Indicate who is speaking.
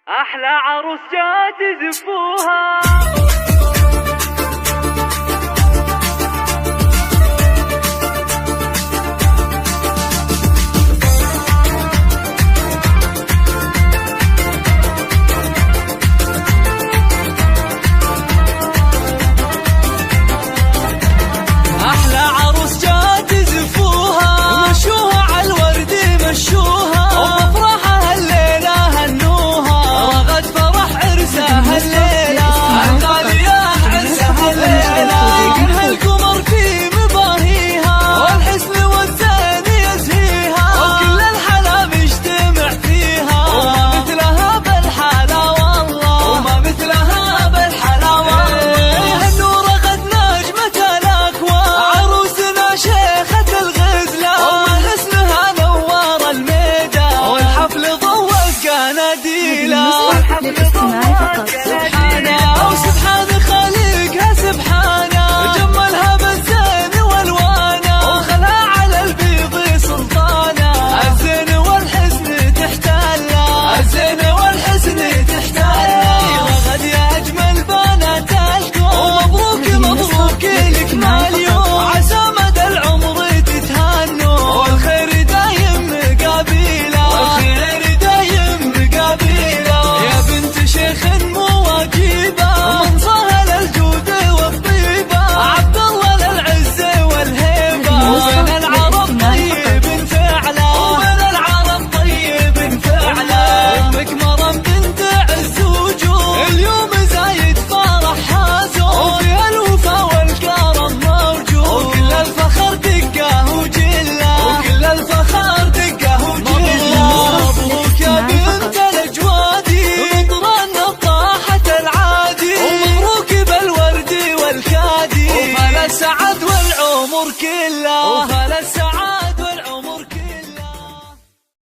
Speaker 1: أحلى عروس جات زفوها.
Speaker 2: سبحانه وسبحان خالقها سبحانه، جملها بالزين والوانه وخلها على البيض سلطانه. الزين والحسن تحتاله، الزين والحسن تحتاله، غد يا اجمل بنات الكون. مبروك مبروك لك مليون، عسى مدى العمر تتهنوا، والخير دايم مقابله، والخير دايم مقابله. يا بنت شيخ مواكبه، من صهل الجود والطيبه، عبد الله للعز والهيبه. ومن العرب طيب فعله، ومن العرب طيب فعله. امك مرم بنت عز وجود، اليوم زايد فرحها زود، وفيها الوفا والكرم موجود، وكل الفخر دقه وجله، وكل الفخر دقه وجله. مبروك يا بنت الاجوادي، وطرنا طاحت العادي، ومبروك بالورد والكادي، وفال السعد والعمر كله.